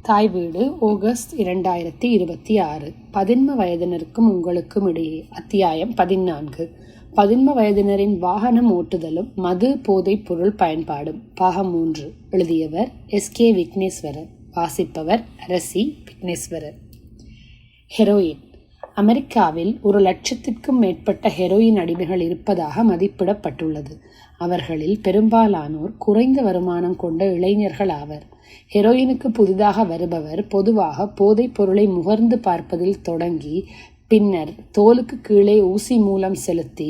தாய் வீடு ஆகஸ்ட் 2026. 11 வயதினருக்கும் உங்களுக்கும் இடையே. அத்தியாயம் 14. 11 வயதினரின் வாகனம் ஓட்டுதலும் மது போதைப் பொருள் பயன்பாடும். பாகம் 3. எழுதியவர் எஸ்.கே. விக்னேஸ்வரர். வாசிப்பவர் அரசி விக்னேஸ்வரர். ஹெரோயின். அமெரிக்காவில் 1,00,000க்கும் மேற்பட்ட ஹெரோயின் அடிமைகள் இருப்பதாக மதிப்பிடப்பட்டுள்ளது. அவர்களில் பெரும்பாலானோர் குறைந்த வருமானம் கொண்ட இளைஞர்கள் ஆவர். ஹெரோயினுக்கு புதிதாக வருபவர் பொதுவாக போதைப் பொருளை முகர்ந்து பார்ப்பதில் தொடங்கி பின்னர் தோலுக்கு கீழே ஊசி மூலம் செலுத்தி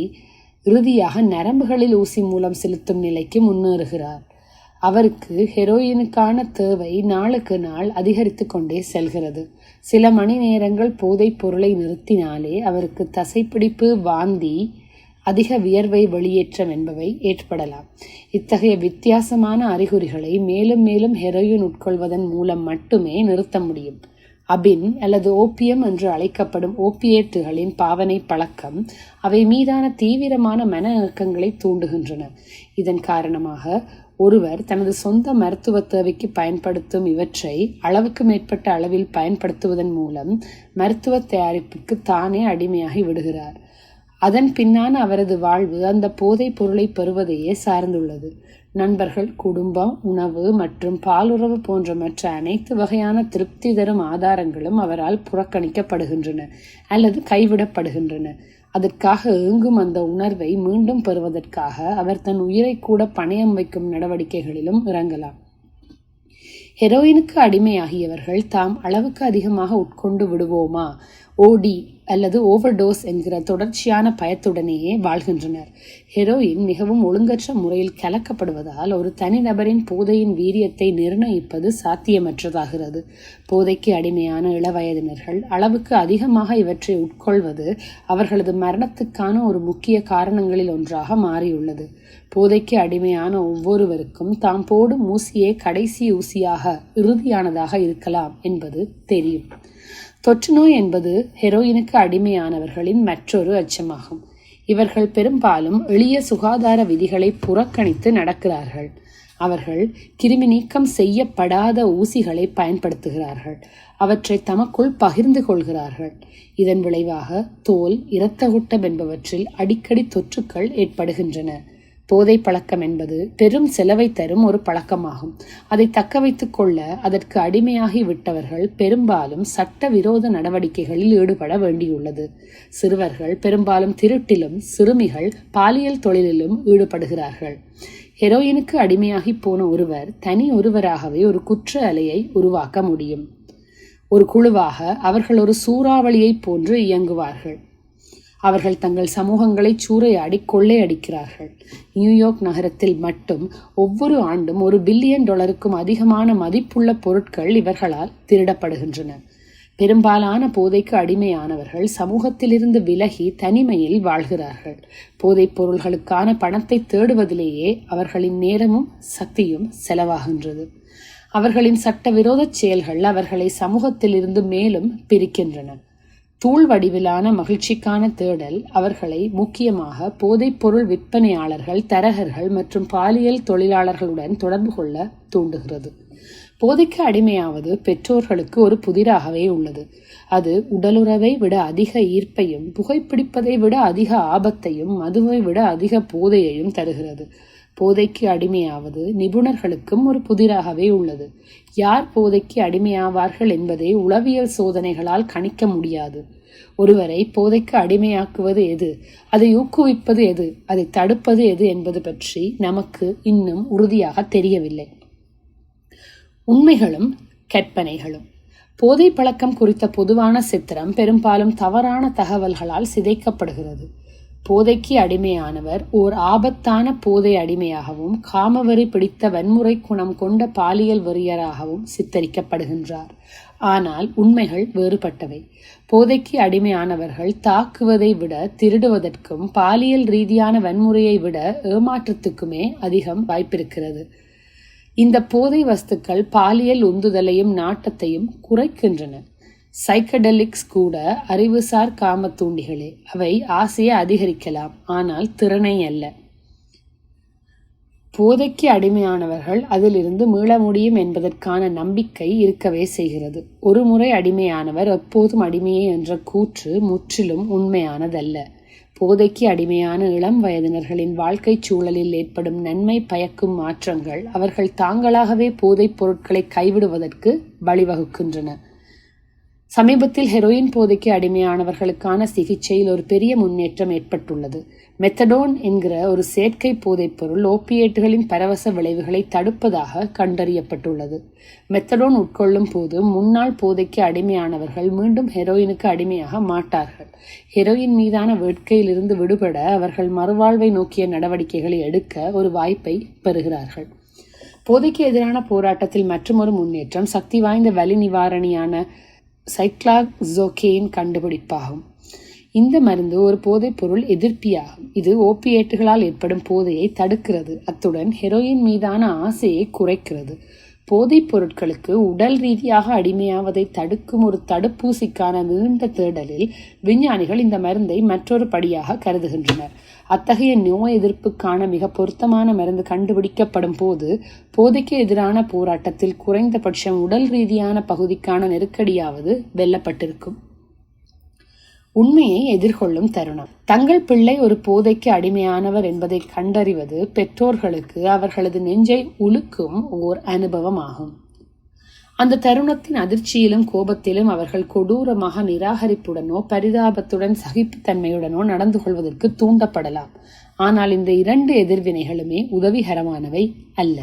இறுதியாக நரம்புகளில் ஊசி மூலம் செலுத்தும் நிலைக்கு முன்னேறுகிறார். அவருக்கு ஹெரோயினுக்கான தேவை நாளுக்கு நாள் அதிகரித்து கொண்டே செல்கிறது. சில மணி நேரங்கள் போதைப் பொருளை நிறுத்தினாலே அவருக்கு தசைப்பிடிப்பு, வாந்தி, அதிக வியர்வை வெளியேற்றம் என்பவை ஏற்படலாம். இத்தகைய வித்தியாசமான அறிகுறிகளை மேலும் மேலும் ஹெரோயின் உட்கொள்வதன் மூலம் மட்டுமே நிறுத்த முடியும். அபின் அல்லது ஓபியம் என்று அழைக்கப்படும் ஓபியேட்டுகளின் பாவனை பழக்கம் அவை மீதான தீவிரமான மன இணக்கங்களை தூண்டுகின்றன. இதன் காரணமாக ஒருவர் தனது சொந்த மருத்துவ தேவைக்கு பயன்படுத்தும் இவற்றை அளவுக்கு மேற்பட்ட அளவில் பயன்படுத்துவதன் மூலம் மருத்துவ தயாரிப்புக்கு தானே அடிமையாகி விடுகிறார். அதன் பின்னான அவரது வாழ்வு அந்த போதைப் பொருளை பெறுவதையே சார்ந்துள்ளது. நண்பர்கள், குடும்பம், உணவு மற்றும் பாலுறவு போன்ற மற்ற அனைத்து வகையான திருப்தி தரும் ஆதாரங்களும் அவரால் புறக்கணிக்கப்படுகின்றன அல்லது கைவிடப்படுகின்றன. அதற்காக ஏங்கும் அந்த உணர்வை மீண்டும் பெறுவதற்காக அவர் தன் உயிரை கூட பணயம் வைக்கும் நடவடிக்கைகளிலும் இறங்கலாம். ஹெரோயினுக்கு அடிமையாகியவர்கள் தாம் அளவுக்கு அதிகமாக உட்கொண்டு விடுவோமா, ஓடி அல்லது ஓவர்டோஸ் என்கிற தொடர்ச்சியான பயத்துடனேயே வாழ்கின்றனர். ஹெரோயின் மிகவும் ஒழுங்கற்ற முறையில் கலக்கப்படுவதால் ஒரு தனிநபரின் போதையின் வீரியத்தை நிர்ணயிப்பது சாத்தியமற்றதாகிறது. போதைக்கு அடிமையான இளவயதினர்கள் அளவுக்கு அதிகமாக இவற்றை உட்கொள்வது அவர்களது மரணத்துக்கான ஒரு முக்கிய காரணங்களில் ஒன்றாக மாறியுள்ளது. போதைக்கு அடிமையான ஒவ்வொருவருக்கும் தாம் போடும் ஊசியே கடைசி ஊசியாக, இறுதியானதாக இருக்கலாம் என்பது தெரியும். தொற்று நோய் என்பது ஹெரோயினுக்கு அடிமையானவர்களின் மற்றொரு அச்சமாகும். இவர்கள் பெரும்பாலும் எளிய சுகாதார விதிகளை புறக்கணித்து நடக்கிறார்கள். அவர்கள் கிருமி நீக்கம் செய்யப்படாத ஊசிகளை பயன்படுத்துகிறார்கள். அவற்றை தமக்குள் பகிர்ந்து கொள்கிறார்கள். இதன் விளைவாக தோல், இரத்த ஓட்டம் என்பவற்றில் அடிக்கடி தொற்றுக்கள் ஏற்படுகின்றன. போதை பழக்கம் என்பது பெரும் செலவை தரும் ஒரு பழக்கமாகும். அதை தக்க வைத்துக் கொள்ள அதற்கு அடிமையாகி விட்டவர்கள் பெரும்பாலும் சட்ட விரோத நடவடிக்கைகளில் ஈடுபட வேண்டியுள்ளது. சிறுவர்கள் பெரும்பாலும் திருட்டிலும், சிறுமிகள் பாலியல் தொழிலிலும் ஈடுபடுகிறார்கள். ஹெரோயினுக்கு அடிமையாகி போன ஒருவர் தனி ஒருவராகவே ஒரு குற்ற அலையை உருவாக்க முடியும். ஒரு குழுவாக அவர்கள் ஒரு சூறாவளியை போன்று இயங்குவார்கள். அவர்கள் தங்கள் சமூகங்களை சூறையாடி கொள்ளையடிக்கிறார்கள். நியூயார்க் நகரத்தில் மட்டும் ஒவ்வொரு ஆண்டும் $1 பில்லியன் அதிகமான மதிப்புள்ள பொருட்கள் இவர்களால் திருடப்படுகின்றன. பெரும்பாலான போதைக்கு அடிமையானவர்கள் சமூகத்திலிருந்து விலகி தனிமையில் வாழ்கிறார்கள். போதைப் பொருள்களுக்கான பணத்தை தேடுவதிலேயே அவர்களின் நேரமும் சக்தியும் செலவாகின்றது. அவர்களின் சட்டவிரோத செயல்கள் அவர்களை சமூகத்திலிருந்து மேலும் பிரிக்கின்றன. தூள் வடிவிலான மகிழ்ச்சிக்கான தேடல் அவர்களை முக்கியமாக போதைப் பொருள் விற்பனையாளர்கள், தரகர்கள் மற்றும் பாலியல் தொழிலாளர்களுடன் தொடர்பு கொள்ள தூண்டுகிறது. போதைக்கு அடிமையாவது பெற்றோர்களுக்கு ஒரு புதிராகவே உள்ளது. அது உடலுறவை விட அதிக ஈர்ப்பையும், புகைப்பிடிப்பதை விட அதிக ஆபத்தையும், மதுவை விட அதிக போதையையும் தருகிறது. போதைக்கு அடிமையாவது நிபுணர்களுக்கும் ஒரு புதிராகவே உள்ளது. யார் போதைக்கு அடிமையாவார்கள் என்பதை உளவியல் சோதனைகளால் கணிக்க முடியாது. ஒருவரை போதைக்கு அடிமையாக்குவது எது, அதை ஊக்குவிப்பது எது, அதை தடுப்பது எது என்பது பற்றி நமக்கு இன்னும் உறுதியாக தெரியவில்லை. உண்மைகளும் கற்பனைகளும். போதை பழக்கம் குறித்த பொதுவான சித்திரம் பெரும்பாலும் தவறான தகவல்களால் சிதைக்கப்படுகிறது. போதைக்கு அடிமையானவர் ஓர் ஆபத்தான போதை அடிமையாகவும், காமவெறி பிடித்த வன்முறை குணம் கொண்ட பாலியல் வெறியராகவும் சித்தரிக்கப்படுகின்றார். ஆனால் உண்மைகள் வேறுபட்டவை. போதைக்கு அடிமையானவர்கள் தாக்குவதை விட திருடுவதற்கும், பாலியல் ரீதியான வன்முறையை விட ஏமாற்றத்துக்குமே அதிகம் வாய்ப்பிருக்கிறது. இந்த போதை வஸ்துக்கள் பாலியல் உந்துதலையும் நாட்டத்தையும் குறைக்கின்றன. சைக்கடெலிக்ஸ் கூட அறிவுசார் காம தூண்டிகளே. அவை ஆசையை அதிகரிக்கலாம், ஆனால் திறனை அல்ல. போதைக்கு அடிமையானவர்கள் அதிலிருந்து மீள முடியும் என்பதற்கான நம்பிக்கை இருக்கவே செய்கிறது. ஒரு முறை அடிமையானவர் எப்போதும் அடிமையே என்ற கூற்று முற்றிலும் உண்மையானதல்ல. போதைக்கு அடிமையான இளம் வயதினர்களின் வாழ்க்கை சூழலில் ஏற்படும் நன்மை பயக்கும் மாற்றங்கள் அவர்கள் தாங்களாகவே போதைப் பொருட்களை கைவிடுவதற்கு வழிவகுக்கின்றன. சமீபத்தில் ஹெரோயின் போதைக்கு அடிமையானவர்களுக்கான சிகிச்சையில் ஒரு பெரிய முன்னேற்றம் ஏற்பட்டுள்ளது. மெத்தடோன் என்கிற ஒரு செயற்கை போதைப் பொருள் ஓபியேட்டுகளின் பரவச விளைவுகளை தடுப்பதாக கண்டறியப்பட்டுள்ளது. மெத்தடோன் உட்கொள்ளும் போது முன்னாள் போதைக்கு அடிமையானவர்கள் மீண்டும் ஹெரோயினுக்கு அடிமையாக மாட்டார்கள். ஹெரோயின் மீதான வேட்கையிலிருந்து விடுபட அவர்கள் மறுவாழ்வை நோக்கிய நடவடிக்கைகளை எடுக்க ஒரு வாய்ப்பை பெறுகிறார்கள். போதைக்கு எதிரான போராட்டத்தில் மற்றொரு முன்னேற்றம் சக்தி வாய்ந்த வலி நிவாரணியான சைக்ளாக்ஸோகேயின் கண்டுபிடிப்பாகும். இந்த மருந்து ஒரு போதைப் பொருள் எதிர்ப்பியாகும். இது ஓபியேட்டுகளால் ஏற்படும் போதையை தடுக்கிறது. அத்துடன் ஹெரோயின் மீதான ஆசையை குறைக்கிறது. போதைப் பொருட்களுக்கு உடல் ரீதியாக அடிமையாவதை தடுக்கும் ஒரு தடுப்பூசிக்கான நீண்ட தேடலில் விஞ்ஞானிகள் இந்த மருந்தை மற்றொரு படியாக கருதுகின்றனர். அத்தகைய நோய் எதிர்ப்புக்கான மிக பொருத்தமான மருந்து கண்டுபிடிக்கப்படும் போது போதைக்கு எதிரான போராட்டத்தில் குறைந்தபட்சம் உடல் ரீதியான பகுதிக்கான நெருக்கடியாவது வெல்லப்பட்டிருக்கும். உண்மையை எதிர்கொள்ளும் தருணம். தங்கள் பிள்ளை ஒரு போதைக்கு அடிமையானவர் என்பதை கண்டறிவது பெற்றோர்களுக்கு அவர்களது நெஞ்சை உலுக்கும் ஓர் அனுபவமாகும். அந்த தருணத்தின் அதிர்ச்சியிலும் கோபத்திலும் அவர்கள் கொடூரமாக நிராகரிப்புடனோ பரிதாபத்துடன் சகிப்புத்தன்மையுடனோ நடந்து கொள்வதற்கு தூண்டப்படலாம். ஆனால் இந்த இரண்டு எதிர்வினைகளுமே உதவிகரமானவை அல்ல.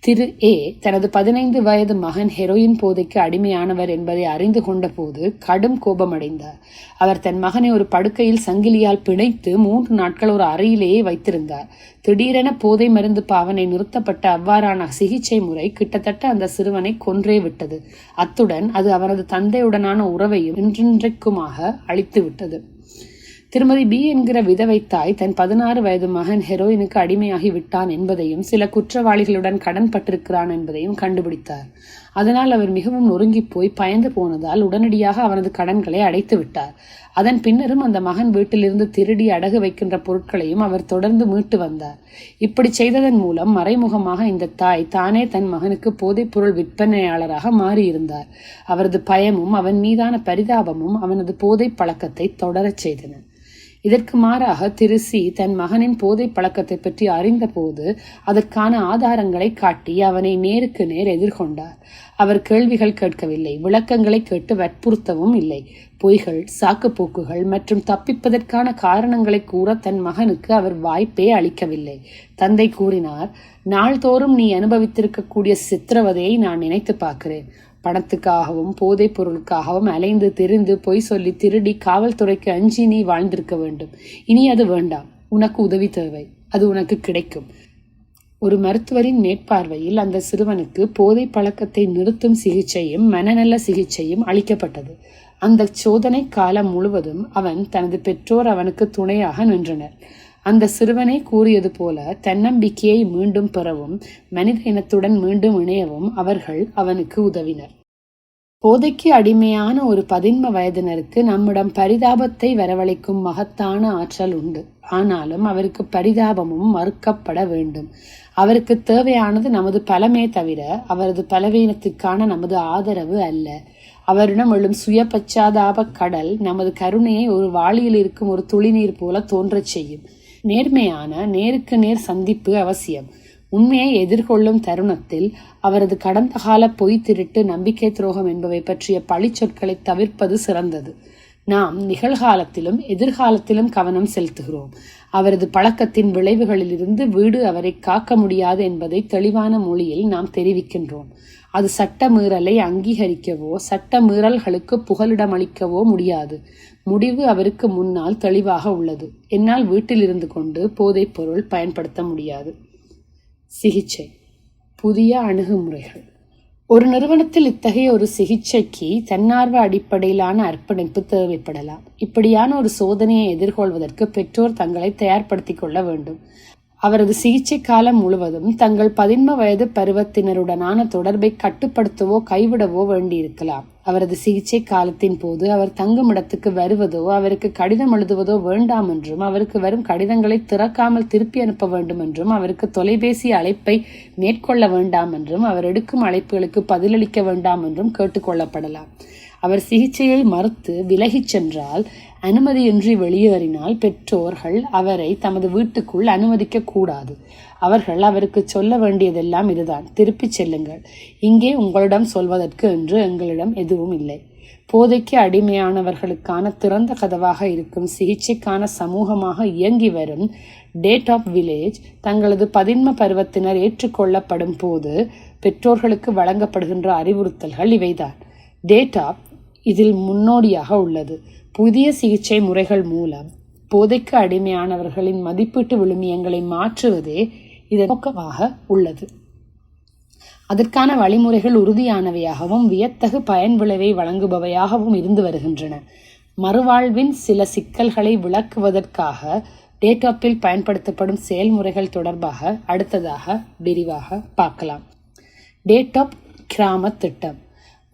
திரு ஏ தனது 15 வயது மகன் ஹெரோயின் போதைக்கு அடிமையானவர் என்பதை அறிந்து கொண்ட போது கடும் கோபமடைந்தார். அவர் தன் மகனை ஒரு படுக்கையில் சங்கிலியால் பிணைத்து 3 நாட்கள் ஒரு அறையிலேயே வைத்திருந்தார். திடீரென போதை மருந்து பாவனை நிறுத்தப்பட்ட அவ்வாறான சிகிச்சை முறை கிட்டத்தட்ட அந்த சிறுவனை கொன்றே விட்டது. அத்துடன் அது அவரது தந்தையுடனான உறவையும் இன்றைக்குமாக அழித்து விட்டது. திருமதி பி என்கிற விதவை தாய் தன் 16 வயது மகன் ஹெரோயினுக்கு அடிமையாகி விட்டான் என்பதையும் சில குற்றவாளிகளுடன் கடன் பட்டிருக்கிறான் என்பதையும் கண்டுபிடித்தார். அதனால் அவர் மிகவும் நொறுங்கி போய் பயந்து போனதால் உடனடியாக அவனது கடன்களை அடைத்து விட்டார். அதன் பின்னரும் அந்த மகன் வீட்டிலிருந்து திருடி அடகு வைக்கின்ற பொருட்களையும் அவர் தொடர்ந்து மீட்டு வந்தார். இப்படி செய்ததன் மூலம் மறைமுகமாக இந்த தாய் தானே தன் மகனுக்கு போதைப் பொருள் விற்பனையாளராக மாறியிருந்தார். அவரது பயமும் அவன் மீதான பரிதாபமும் அவனது போதை பழக்கத்தை தொடரச் செய்தன. இதற்கு மாறாக திரு சி தன் மகனின் போதை பழக்கத்தை பற்றி அறிந்தபோது அதற்கான ஆதாரங்களை காட்டி அவனை நேருக்கு நேர் எதிர்கொண்டார். அவர் கேள்விகள் கேட்கவில்லை, விளக்கங்களை கேட்டு வற்புறுத்தவும் இல்லை. பொய்கள், சாக்குப்போக்குகள் மற்றும் தப்பிப்பதற்கான காரணங்களை கூற தன் மகனுக்கு அவர் வாய்ப்பே அளிக்கவில்லை. தந்தை கூறினார், நாள்தோறும் நீ அனுபவித்திருக்கக்கூடிய சித்திரவதையை நான் நினைத்து பார்க்கிறேன். பணத்துக்காகவும் போதைப் பொருளுக்காகவும் அலைந்து திரிந்து பொய் சொல்லி திருடி காவல்துறைக்கு அஞ்சி நீ வாழ்ந்திருக்க வேண்டும். இனி அது வேண்டாம். உனக்கு உதவி தேவை, அது உனக்கு கிடைக்கும். ஒரு மருத்துவரின் மேற்பார்வையில் அந்த சிறுவனுக்கு போதை பழக்கத்தை நிறுத்தும் சிகிச்சையும் மனநல சிகிச்சையும் அளிக்கப்பட்டது. அந்த சோதனை காலம் முழுவதும் அவன் தனது பெற்றோர் அவனுக்கு துணையாக நின்றனர். அந்த சிறுவனை கூறியது போல தன்னம்பிக்கையை மீண்டும் பெறவும் மனித இனத்துடன் மீண்டும் இணையவும் அவர்கள் அவனுக்கு உதவினர். போதைக்கு அடிமையான ஒரு 15 வயதினருக்கு நம்மிடம் பரிதாபத்தை வரவழைக்கும் மகத்தான ஆற்றல் உண்டு. ஆனாலும் அவருக்கு பரிதாபமும் மறுக்கப்பட வேண்டும். அவருக்கு தேவையானது நமது பலமே தவிர அவரது பலவீனத்துக்கான நமது ஆதரவு அல்ல. அவரிடம் எழும் சுய பச்சாதாப கடல் நமது கருணையை ஒரு வாளியில் இருக்கும் ஒரு துளிநீர் போல தோன்றச் செய்யும். நேர்மையான நேருக்கு நேர் சந்திப்பு அவசியம். உண்மையை எதிர்கொள்ளும் தருணத்தில் அவரது கடந்த கால பொய், திருட்டு, நம்பிக்கை துரோகம் என்பவை பற்றிய பழிச்சொற்களை தவிர்ப்பது சிறந்தது. நாம் நிகழ்காலத்திலும் எதிர்காலத்திலும் கவனம் செலுத்துகிறோம். அவரது பழக்கத்தின் விளைவுகளிலிருந்து வீடு அவரை காக்க முடியாது என்பதை தெளிவான மொழியில் நாம் தெரிவிக்கின்றோம். அது சட்ட மீறலை அங்கீகரிக்கவோ சட்ட மீறல்களுக்கு புகலிடமளிக்கவோ முடியாது. முடிவு அவருக்கு முன்னால் தெளிவாக உள்ளது. என்னால் வீட்டில் இருந்து கொண்டு போதைப் பொருள் பயன்படுத்த முடியாது. சிகிச்சை, புதிய அணுகுமுறைகள். ஒரு நிறுவனத்தில் இத்தகைய ஒரு சிகிச்சைக்கு தன்னார்வ அடிப்படையிலான அர்ப்பணிப்பு தேவைப்படலாம். இப்படியான ஒரு சோதனையை எதிர்கொள்வதற்கு பெற்றோர் தங்களை தயார்படுத்திக் கொள்ள வேண்டும். அவரது சிகிச்சை காலம் முழுவதும் தங்கள் 11 வயது பருவத்தினருடனான தொடர்பை கட்டுப்படுத்தவோ கைவிடவோ வேண்டியிருக்கலாம். அவரது சிகிச்சை காலத்தின் போது அவர் தங்குமிடத்துக்கு வருவதோ அவருக்கு கடிதம் எழுதுவதோ வேண்டாம் என்றும், அவருக்கு வரும் கடிதங்களை திறக்காமல் திருப்பி அனுப்ப வேண்டும் என்றும், அவருக்கு தொலைபேசி அழைப்பை மேற்கொள்ள வேண்டாம் என்றும், அவர் எடுக்கும் அழைப்புகளுக்கு பதிலளிக்க வேண்டாம் என்றும் கேட்டுக்கொள்ளப்படலாம். அவர் சிகிச்சையை மறுத்து விலகிச் சென்றால், அனுமதியின்றி வெளியேறினால் பெற்றோர்கள் அவரை தமது வீட்டுக்குள் அனுமதிக்க கூடாது. அவர்கள் அவருக்கு சொல்ல வேண்டியதெல்லாம் இதுதான்: திருப்பிச் செல்லுங்கள், இங்கே உங்களிடம் சொல்வதற்கு என்று எங்களிடம் எதுவும் இல்லை. போதைக்கு அடிமையானவர்களுக்கான திறந்த கதவாக இருக்கும் சிகிச்சைக்கான சமூகமாக இயங்கி வரும் டேட் ஆஃப் வில்லேஜ் தங்களது 11 பருவத்தினர் ஏற்றுக்கொள்ளப்படும் போது பெற்றோர்களுக்கு வழங்கப்படுகின்ற அறிவுறுத்தல்கள் இவைதான். டேட் ஆஃப் இதில் முன்னோடியாக உள்ளது. புதிய சிகிச்சை முறைகள் மூலம் போதைக்கு அடிமையானவர்களின் மதிப்பீட்டு விழுமியங்களை மாற்றுவதே இதன் நோக்கமாக உள்ளது. அதற்கான வழிமுறைகள் உறுதியானவையாகவும் வியத்தகு பயன் விளைவை வழங்குபவையாகவும் இருந்து வருகின்றன. மறுவாழ்வின் சில சிக்கல்களை விளக்குவதற்காக டேட்டாப்பில் பயன்படுத்தப்படும் செயல்முறைகள் தொடர்பாக அடுத்ததாக விரிவாக பார்க்கலாம். டேட்டாப் கிராம திட்டம்.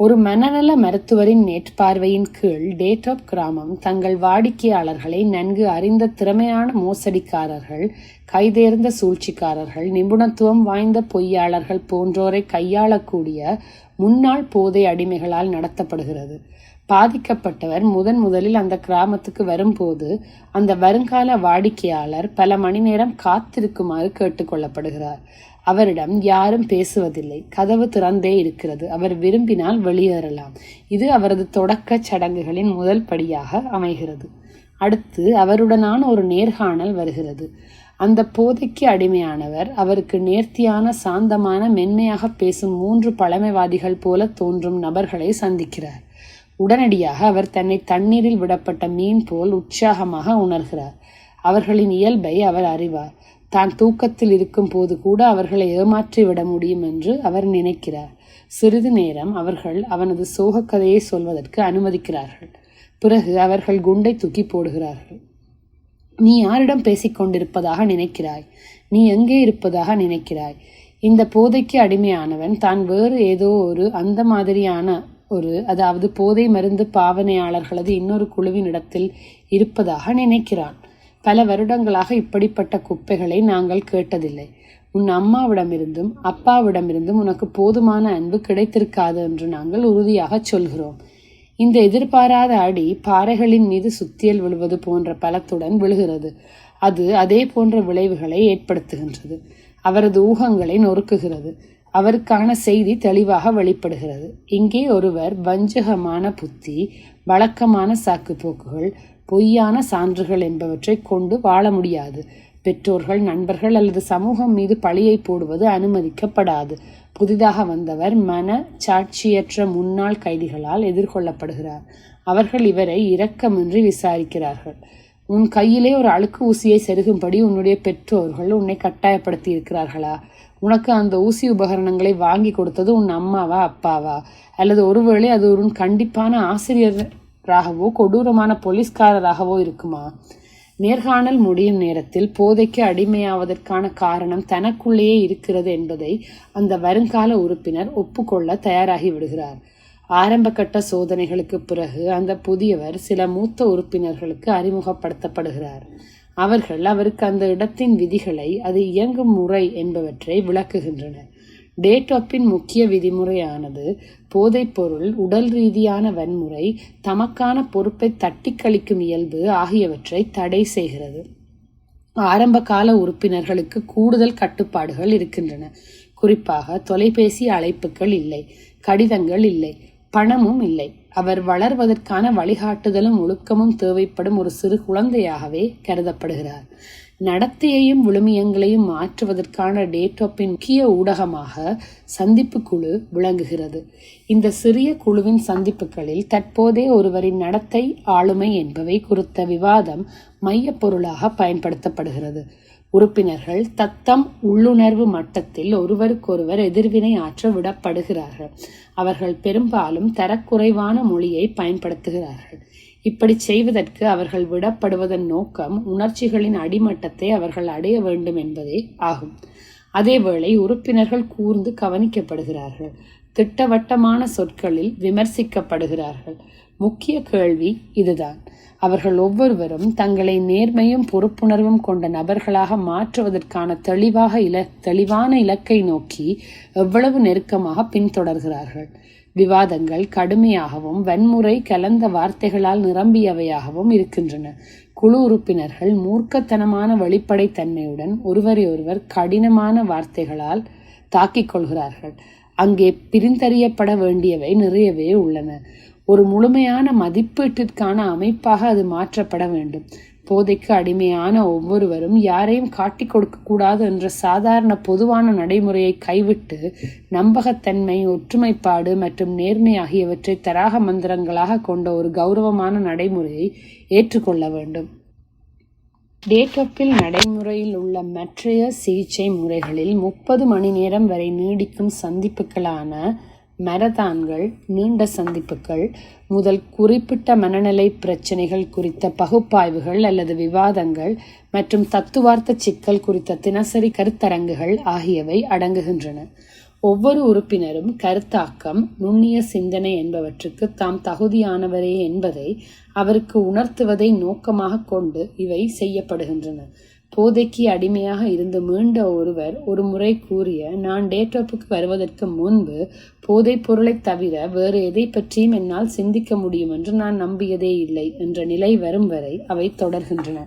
ஒரு மனநல மருத்துவரின் மேற்பார்வையின் கீழ் டேட்டாப் கிராமம் தங்கள் வாடிக்கையாளர்களை நன்கு அறிந்த திறமையான மோசடிக்காரர்கள், கைதேர்ந்த சூழ்ச்சிக்காரர்கள், நிபுணத்துவம் வாய்ந்த பொய்யாளர்கள் போன்றோரை கையாளக்கூடிய முன்னாள் போதை அடிமைகளால் நடத்தப்படுகிறது. பாதிக்கப்பட்டவர் முதலில் அந்த கிராமத்துக்கு வரும்போது அந்த வருங்கால வாடிக்கையாளர் பல மணி நேரம் காத்திருக்குமாறு கேட்டுக்கொள்ளப்படுகிறார். அவரிடம் யாரும் பேசுவதில்லை. கதவு திறந்தே இருக்கிறது. அவர் விரும்பினால் வெளியேறலாம். இது அவரது தொடக்க சடங்குகளின் முதல் படியாக அமைகிறது. அடுத்து அவருடனான ஒரு நேர்காணல் வருகிறது. அந்த போதைக்கு அடிமையானவர் அவருக்கு நேர்த்தியான, சாந்தமான, மென்மையாக பேசும் 3 பழமைவாதிகள் போல தோன்றும் நபர்களை சந்திக்கிறார். உடனடியாக அவர் தன்னை தண்ணீரில் விடப்பட்ட மீன் போல் உற்சாகமாக உணர்கிறார். அவர்களின் இயல்பை அவர் அறிவார். தான் தூக்கத்தில் இருக்கும் போது கூட அவர்களை ஏமாற்றி விட முடியும் என்று அவர் நினைக்கிறார். சிறிது நேரம் அவர்கள் அவனது சோக கதையை சொல்வதற்கு அனுமதிக்கிறார்கள். பிறகு அவர்கள் குண்டை தூக்கி போடுகிறார்கள். நீ யாரிடம் பேசிக்கொண்டிருப்பதாக நினைக்கிறாய்? நீ எங்கே இருப்பதாக நினைக்கிறாய்? இந்த போதைக்கு அடிமையானவன் தான் வேறு ஏதோ அந்த மாதிரியான அதாவது போதை மருந்து பாவனையாளர்களது இன்னொரு குழுவின் இடத்தில் இருப்பதாக நினைக்கிறான். பல வருடங்களாக இப்படிப்பட்ட குப்பைகளை நாங்கள் கேட்டதில்லை. உன் அம்மாவிடமிருந்தும் அப்பாவிடமிருந்தும் உனக்கு போதுமான அன்பு கிடைத்திருக்காது என்று நாங்கள் உறுதியாக சொல்கிறோம். இந்த எதிர்பாராத அடி பாறைகளின் மீது சுத்தியல் விழுவது போன்ற பலத்துடன் விழுகிறது. அது அதே போன்ற விளைவுகளை ஏற்படுத்துகின்றது. அவரது ஊகங்களை நொறுக்குகிறது. அவருக்கான செய்தி தெளிவாக வெளிப்படுகிறது. இங்கே ஒருவர் வஞ்சகமான புத்தி, வழக்கமான சாக்குப்போக்குகள், பொய்யான சான்றுகள் என்பவற்றை கொண்டு வாழ முடியாது. பெற்றோர்கள், நண்பர்கள் அல்லது சமூகம் மீது பழியை போடுவது அனுமதிக்கப்படாது. புதிதாக வந்தவர் மன சாட்சியற்ற முன்னாள் கைதிகளால் எதிர்கொள்ளப்படுகிறார். அவர்கள் இவரை இரக்கமின்றி விசாரிக்கிறார்கள். உன் கையிலே ஒரு அழுக்கு ஊசியை செருகும்படி உன்னுடைய பெற்றோர்கள் உன்னை கட்டாயப்படுத்தி இருக்கிறார்களா? உனக்கு அந்த ஊசி உபகரணங்களை வாங்கி கொடுத்தது உன் அம்மாவா, அப்பாவா? அல்லது ஒருவேளை அது ஒரு கண்டிப்பான ஆசிரியராகவோ கொடூரமான போலீஸ்காரராகவோ இருக்குமா? நேர்காணல் முடியும் நேரத்தில் போதைக்கு அடிமையாவதற்கான காரணம் தனக்குள்ளேயே இருக்கிறது என்பதை அந்த வருங்கால உறுப்பினர் ஒப்புக்கொள்ள தயாராகி விடுகிறார். ஆரம்ப கட்ட சோதனைகளுக்கு பிறகு அந்த புதியவர் சில மூத்த உறுப்பினர்களுக்கு அறிமுகப்படுத்தப்படுகிறார். அவர்கள் அவருக்கு அந்த இடத்தின் விதிகளை, அது இயங்கும் முறை என்பவற்றை விளக்குகின்றனர். டேட்டாப்பின் முக்கிய விதிமுறையானது போதைப் பொருள், உடல் ரீதியான வன்முறை, தமக்கான பொறுப்பை தட்டி கழிக்கும் இயல்பு ஆகியவற்றை தடை செய்கிறது. ஆரம்ப கால உறுப்பினர்களுக்கு கூடுதல் கட்டுப்பாடுகள் இருக்கின்றன. குறிப்பாக தொலைபேசி அழைப்புகள் இல்லை, கடிதங்கள் இல்லை, பணமும் இல்லை. அவர் வளர்வதற்கான வழிகாட்டுதலும் ஒழுக்கமும் தேவைப்படும் ஒரு சிறு குழந்தையாகவே கருதப்படுகிறார். நடத்தையையும் விழுமியங்களையும் மாற்றுவதற்கான டேட்டாப்பின் முக்கிய ஊடகமாக சந்திப்பு குழு விளங்குகிறது. இந்த சிறிய குழுவின் சந்திப்புகளில் தற்போதைய ஒருவரின் நடத்தை, ஆளுமை என்பவை குறித்த விவாதம் மைய பொருளாக பயன்படுத்தப்படுகிறது. உறுப்பினர்கள் தத்தம் உள்ளுணர்வு மட்டத்தில் ஒருவருக்கொருவர் எதிர்வினை ஆற்ற விடப்படுகிறார்கள். அவர்கள் பெரும்பாலும் தரக்குறைவான மொழியை பயன்படுத்துகிறார்கள். இப்படி செய்வதற்கு அவர்கள் விடப்படுவதன் நோக்கம் உணர்ச்சிகளின் அடிமட்டத்தை அவர்கள் அடைய வேண்டும் என்பதே ஆகும். அதேவேளை உறுப்பினர்கள் கூர்ந்து கவனிக்கப்படுகிறார்கள், திட்டவட்டமான சொற்களில் விமர்சிக்கப்படுகிறார்கள். முக்கிய கேள்வி இதுதான்: அவர்கள் ஒவ்வொருவரும் தங்களை நேர்மையும் பொறுப்புணர்வும் கொண்ட நபர்களாக மாற்றுவதற்கான தெளிவான இலக்கை நோக்கி எவ்வளவு நெருக்கமாக பின்தொடர்கிறார்கள்? விவாதங்கள் கடுமையாகவும் வன்முறை கலந்த வார்த்தைகளால் நிரம்பியவையாகவும் இருக்கின்றன. குழு உறுப்பினர்கள் மூர்க்கத்தனமான வெளிப்படைத்தன்மையுடன் ஒருவரை ஒருவர் கடினமான வார்த்தைகளால் தாக்கிக் கொள்கிறார்கள். அங்கே பிரிந்தறியப்பட வேண்டியவை நிறையவே உள்ளன. ஒரு முழுமையான மதிப்பீட்டிற்கான அமைப்பாக அது மாற்றப்பட வேண்டும். போதைக்கு அடிமையான ஒவ்வொருவரும் யாரையும் காட்டிக் கொடுக்கக்கூடாது என்ற சாதாரண பொதுவான நடைமுறையை கைவிட்டு நம்பகத்தன்மை, ஒற்றுமைப்பாடு மற்றும் நேர்மை ஆகியவற்றை தராக மந்திரங்களாக கொண்ட ஒரு கௌரவமான நடைமுறையை ஏற்றுக்கொள்ள வேண்டும். டேட்டோப்பில் நடைமுறையில் உள்ள மற்றைய சிகிச்சை முறைகளில் 30 மணி நேரம் வரை நீடிக்கும் சந்திப்புகளான மரதான்கள், நீண்ட சந்திப்புகள் முதல் குறிப்பிட்ட மனநிலை பிரச்சனைகள் குறித்த பகுப்பாய்வுகள் அல்லது விவாதங்கள் மற்றும் தத்துவார்த்த சிக்கல் குறித்த தினசரி கருத்தரங்குகள் ஆகியவை அடங்குகின்றன. ஒவ்வொரு உறுப்பினரும் கருத்தாக்கம், நுண்ணிய சிந்தனை என்பவற்றுக்கு தாம் தகுதியானவரே என்பதை அவருக்கு உணர்த்துவதை நோக்கமாக கொண்டு இவை செய்யப்படுகின்றன. போதைக்கு அடிமையாக இருந்து மீண்ட ஒருவர் ஒரு முறை கூறிய, நான் டேட்டோப்புக்கு வருவதற்கு முன்பு போதைப் பொருளை தவிர வேறு எதை பற்றியும் என்னால் சிந்திக்க முடியும் என்று நான் நம்பியதே இல்லை என்ற நிலை வரும் வரை அவை தொடர்கின்றன.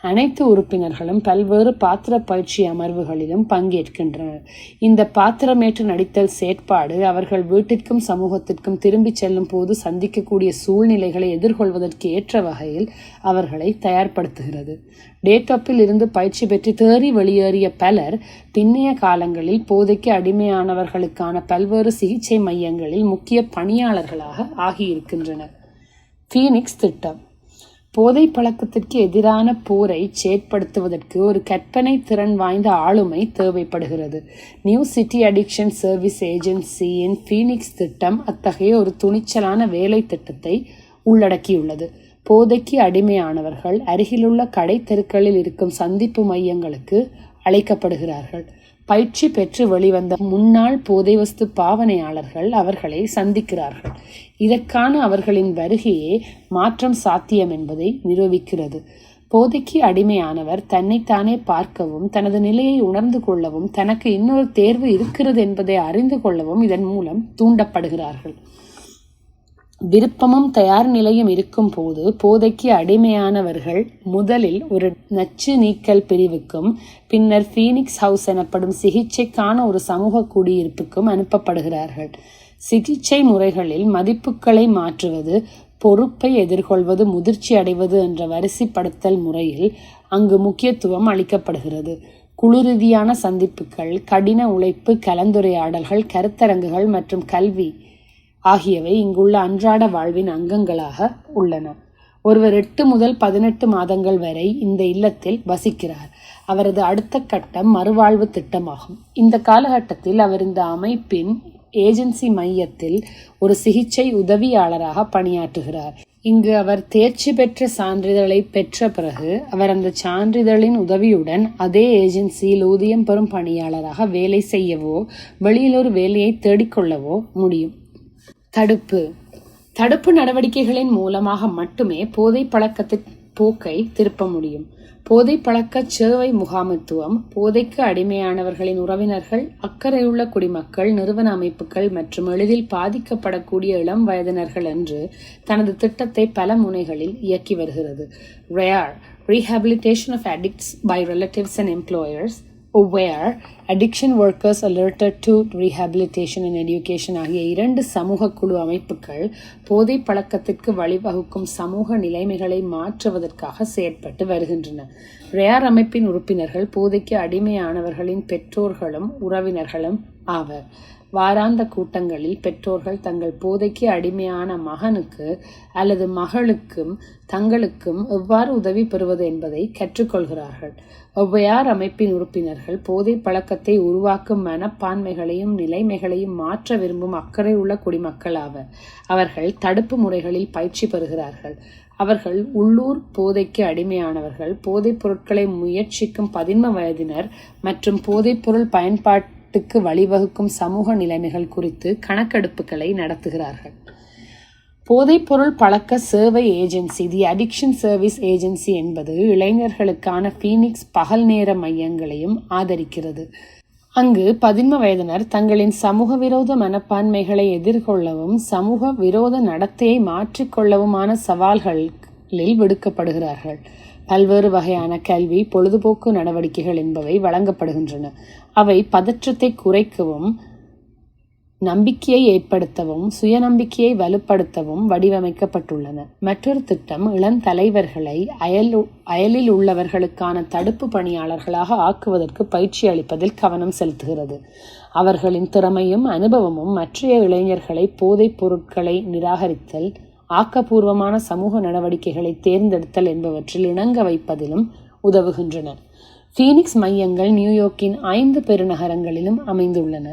அனைத்து உறுப்பினர்களும் பல்வேறு பாத்திர பயிற்சி அமர்வுகளிலும் பங்கேற்கின்றனர். இந்த பாத்திரமேற்று நடித்தல் செயற்பாடு அவர்கள் வீட்டிற்கும் சமூகத்திற்கும் திரும்பிச் செல்லும் போது சந்திக்கக்கூடிய சூழ்நிலைகளை எதிர்கொள்வதற்கு ஏற்ற வகையில் அவர்களை தயார்படுத்துகிறது. டேட்டோப்பில் இருந்து பயிற்சி பெற்று தேறி வெளியேறிய பலர் பின்னைய காலங்களில் போதைக்கு அடிமையானவர்களுக்கான பல்வேறு சிகிச்சை மையங்களில் முக்கிய பணியாளர்களாக ஆகியிருக்கின்றனர். ஃபீனிக்ஸ் திட்டம். போதை பழக்கத்திற்கு எதிரான போரை செயற்படுத்துவதற்கு ஒரு கற்பனை திறன் வாய்ந்த ஆளுமை தேவைப்படுகிறது. நியூ சிட்டி அடிக்ஷன் சர்வீஸ் ஏஜென்சியின் ஃபீனிக்ஸ் திட்டம் அத்தகைய ஒரு துணிச்சலான வேலை திட்டத்தை உள்ளடக்கியுள்ளது. போதைக்கு அடிமையானவர்கள் அருகிலுள்ள கடை தெருக்களில் இருக்கும் சந்திப்பு மையங்களுக்கு அழைக்கப்படுகிறார்கள். பயிற்சி பெற்று வெளிவந்த முன்னாள் போதை வஸ்து பாவனையாளர்கள் அவர்களை சந்திக்கிறார்கள். இதற்கான அவர்களின் வருகையே மாற்றம் சாத்தியம் என்பதை நிரூபிக்கிறது. போதைக்கு அடிமையானவர் தன்னைத்தானே பார்க்கவும், தனது நிலையை உணர்ந்து கொள்ளவும், தனக்கு இன்னொரு தேர்வு இருக்கிறது என்பதை அறிந்து கொள்ளவும் இதன் மூலம் தூண்டப்படுகிறார்கள். விருப்பமும் தயார் நிலையும் இருக்கும் போது போதைக்கு அடிமையானவர்கள் முதலில் ஒரு நச்சு நீக்கல் பிரிவுக்கும் பின்னர் ஃபீனிக்ஸ் ஹவுஸ் எனப்படும் சிகிச்சைக்கான ஒரு சமூக குடியிருப்புக்கும் அனுப்பப்படுகிறார்கள். சிகிச்சை முறைகளில் மதிப்புகளை மாற்றுவது, பொறுப்பை எதிர்கொள்வது, முதிர்ச்சி அடைவது என்ற வரிசைப்படுத்தல் முறையில் அங்கு முக்கியத்துவம் அளிக்கப்படுகிறது. குழு ரீதியான சந்திப்புகள், கடின உழைப்பு, கலந்துரையாடல்கள், கருத்தரங்குகள் மற்றும் கல்வி ஆகியவை இங்குள்ள அன்றாட வாழ்வின் அங்கங்களாக உள்ளன. ஒருவர் 8 முதல் 18 மாதங்கள் வரை இந்த இல்லத்தில் வசிக்கிறார். அவரது அடுத்த கட்டம் மறுவாழ்வு திட்டமாகும். இந்த காலகட்டத்தில் அவர் இந்த அமைப்பின் ஏஜென்சி மையத்தில் ஒரு சிகிச்சை உதவியாளராக பணியாற்றுகிறார். இங்கு அவர் தேர்ச்சி பெற்ற சான்றிதழை பெற்ற பிறகு அவர் அந்த சான்றிதழின் உதவியுடன் அதே ஏஜென்சியில் ஊதியம் பெறும் பணியாளராக வேலை செய்யவோ வெளியில் ஒரு வேலையை தேடிக்கொள்ளவோ முடியும். தடுப்பு நடவடிக்கைகளின் மூலமாக மட்டுமே போதை பழக்கத்தின் போக்கை திருப்ப முடியும். போதை பழக்க சேவை முகாமைத்துவம் போதைக்கு அடிமையானவர்களின் உறவினர்கள், அக்கறையுள்ள குடிமக்கள், நிறுவன அமைப்புகள் மற்றும் எளிதில் பாதிக்கப்படக்கூடிய இளம் வயதினர்கள் என்று தனது திட்டத்தை பல முனைகளில் இயக்கி வருகிறது. REAR, Rehabilitation of Addicts by Relatives and Employers, WARE, Addiction Workers Alerted to Rehabilitation and Education ஆகிய 2 சமூக குழு அமைப்புகள் போதை பழக்கத்திற்கு வழிவகுக்கும் சமூக நிலைமைகளை மாற்றுவதற்காக செயற்பட்டு வருகின்றன. REAR அமைப்பின் உறுப்பினர்கள் போதைக்கு அடிமையானவர்களின் பெற்றோர்களும் உறவினர்களும் ஆவர். வாராந்த கூட்டங்களில் பெற்றோர்கள் தங்கள் போதைக்கு அடிமையான மகனுக்கு அல்லது மகளுக்கும் தங்களுக்கும் எவ்வாறு உதவி பெறுவது என்பதை கற்றுக்கொள்கிறார்கள். ஔவையார் அமைப்பின் உறுப்பினர்கள் போதை பழக்கத்தை உருவாக்கும் மனப்பான்மைகளையும் நிலைமைகளையும் மாற்ற விரும்பும் அக்கறை உள்ள குடிமக்கள் ஆவர். அவர்கள் தடுப்பு முறைகளில் பயிற்சி பெறுகிறார்கள். அவர்கள் உள்ளூர் போதைக்கு அடிமையானவர்கள், போதைப் பொருட்களை முயற்சிக்கும் 11 வயதினர் மற்றும் போதைப்பொருள் பயன்பாட்டுக்கு வழிவகுக்கும் சமூக நிலைமைகள் குறித்து கணக்கெடுப்புகளை நடத்துகிறார்கள். போதைப்பொருள் பழக்க சேவை ஏஜென்சி தி அடிக்ஷன் சர்வீஸ் ஏஜென்சி என்பது இளைஞர்களுக்கான ஃபீனிக்ஸ் பகல் நேர மையங்களையும் ஆதரிக்கிறது. அங்கு 11 வயதினர் தங்களின் சமூக விரோத மனப்பான்மைகளை எதிர்கொள்ளவும் சமூக விரோத நடத்தையை மாற்றிக்கொள்ளவுமான சவால்களில் விடுக்கப்படுகிறார்கள். பல்வேறு வகையான கல்வி, பொழுதுபோக்கு நடவடிக்கைகள் என்பவை வழங்கப்படுகின்றன. அவை பதற்றத்தை குறைக்கவும், நம்பிக்கையை ஏற்படுத்தவும், சுயநம்பிக்கையை வலுப்படுத்தவும் வடிவமைக்கப்பட்டுள்ளன. மற்றொரு திட்டம் இளந்தலைவர்களை அயலில் உள்ளவர்களுக்கான தடுப்பு பணியாளர்களாக ஆக்குவதற்கு பயிற்சி அளிப்பதில் கவனம் செலுத்துகிறது. அவர்களின் திறமையும் அனுபவமும் மற்றைய இளைஞர்களை போதைப் பொருட்களை நிராகரித்தல், ஆக்கப்பூர்வமான சமூக நடவடிக்கைகளை தேர்ந்தெடுத்தல் என்பவற்றில் இணங்க வைப்பதிலும் உதவுகின்றன. ஃபீனிக்ஸ் மையங்கள் நியூயார்க்கின் 5 பெருநகரங்களிலும் அமைந்துள்ளன.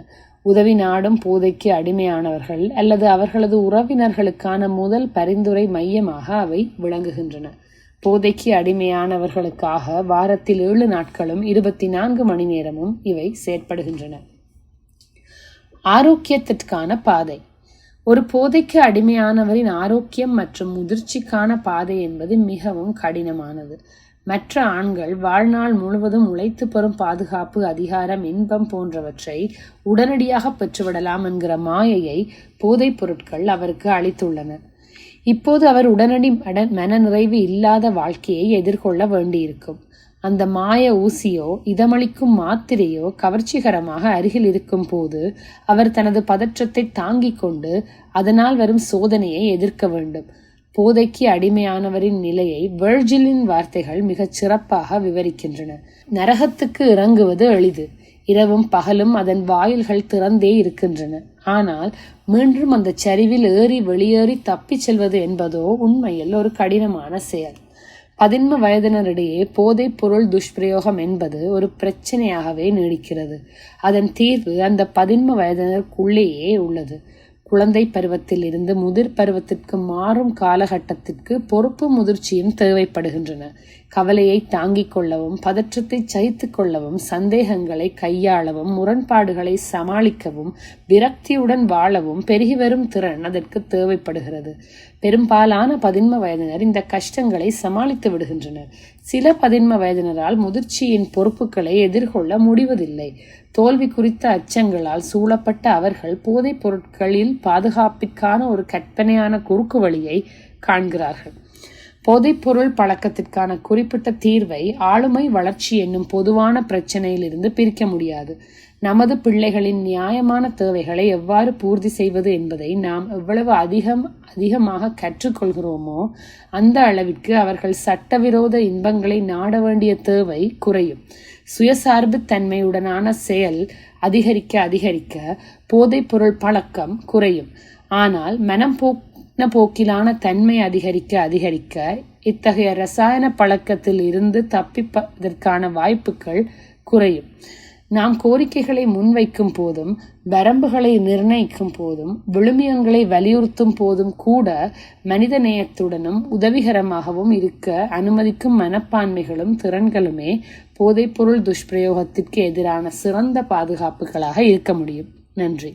உதவி நாடும் போதைக்கு அடிமையானவர்கள் அல்லது அவர்களது உறவினர்களுக்கான முதல் பரிந்துரை மையமாக அவை விளங்குகின்றன. போதைக்கு அடிமையானவர்களுக்காக வாரத்தில் 7 நாட்களும் 24 மணி நேரமும் இவை செயற்படுகின்றன. ஆரோக்கியத்திற்கான பாதை. ஒரு போதைக்கு அடிமையானவரின் ஆரோக்கியம் மற்றும் முதிர்ச்சிக்கான பாதை என்பது மிகவும் கடினமானது. மற்ற ஆண்கள் வாழ்நாள் முழுவதும் உழைத்து பெறும் பாதுகாப்பு, அதிகாரம், இன்பம் போன்றவற்றை உடனடியாக பெற்றுவிடலாம் என்கிற மாயையை போதைப் பொருட்கள் அவருக்கு அளித்துள்ளன. இப்போது அவர் உடனடி மனநிறைவு இல்லாத வாழ்க்கையை எதிர்கொள்ள வேண்டியிருக்கும். அந்த மாய ஊசியோ இதமளிக்கும் மாத்திரையோ கவர்ச்சிகரமாக அருகில் இருக்கும் போது அவர் தனது பதற்றத்தை தாங்கிக் கொண்டு அதனால் வரும் சோதனையை எதிர்க்க வேண்டும். போதைக்கு அடிமையானவரின் நிலையை வெர்ஜிலின் வார்த்தைகள் மிகச் சிறப்பாக விவரிக்கின்றன. நரகத்துக்கு இறங்குவது எளிது. இரவும் பகலும் அதன் வாயில்கள் திறந்தே இருக்கின்றன. ஆனால் மீண்டும் அந்த சரிவில் ஏறி வெளியேறி தப்பிச் செல்வது என்பதோ உண்மையில் ஒரு கடினமான செயல். 11 வயதினரிடையே போதைப் பொருள் துஷ்பிரயோகம் என்பது ஒரு பிரச்சனையாகவே நீடிக்கிறது. அதன் தீர்வு அந்த 11 வயதினருக்குள்ளேயே உள்ளது. குழந்தை பருவத்தில் இருந்து முதிர் பருவத்திற்கு மாறும் காலகட்டத்திற்கு பொறுப்பு முதிர்ச்சியும் தேவைப்படுகின்றன. கவலையை தாங்கிக் கொள்ளவும், பதற்றத்தை சகித்துக் கொள்ளவும், சந்தேகங்களை கையாளவும், முரண்பாடுகளை சமாளிக்கவும், விரக்தியுடன் வாழவும் பெருகி வரும் திறன் அதற்கு தேவைப்படுகிறது. பெரும்பாலான 11 வயதினர் இந்த கஷ்டங்களை சமாளித்து விடுகின்றனர். சில 11 வயதினரால் முதிர்ச்சியின் பொறுப்புகளை எதிர்கொள்ள முடிவதில்லை. தோல்வி குறித்த அச்சங்களால் சூழப்பட்ட அவர்கள் போதைப் பொருட்களில் பாதுகாப்பிற்கான ஒரு கற்பனையான குறுக்கு வழியை காண்கிறார்கள். போதைப்பொருள் பழக்கத்திற்கான குறிப்பிட்ட தீர்வை ஆளுமை வளர்ச்சி என்னும் பொதுவான பிரச்சனையிலிருந்து பிரிக்க முடியாது. நமது பிள்ளைகளின் நியாயமான தேவைகளை எவ்வாறு பூர்த்தி செய்வது என்பதை நாம் எவ்வளவு அதிகமாக கற்றுக்கொள்கிறோமோ அந்த அளவிற்கு அவர்கள் சட்டவிரோத இன்பங்களை நாட வேண்டிய தேவை குறையும். சுயசார்பு தன்மையுடனான செயல் அதிகரிக்க போதைப் பொருள் பழக்கம் குறையும். ஆனால் மனம் போக்கிலான தன்மை அதிகரிக்க இத்தகைய ரசாயன பழக்கத்தில் இருந்து தப்பிப்பதற்கான வாய்ப்புகள் குறையும். நாம் கோரிக்கைகளை முன்வைக்கும் போதும், வரம்புகளை நிர்ணயிக்கும் போதும், விழுமியங்களை வலியுறுத்தும் போதும் கூட மனித நேயத்துடனும் உதவிகரமாகவும் இருக்க அனுமதிக்கும் மனப்பான்மைகளும் திறன்களுமே போதைப்பொருள் துஷ்பிரயோகத்திற்கு எதிரான சிறந்த பாதுகாப்புகளாக இருக்க முடியும். நன்றி.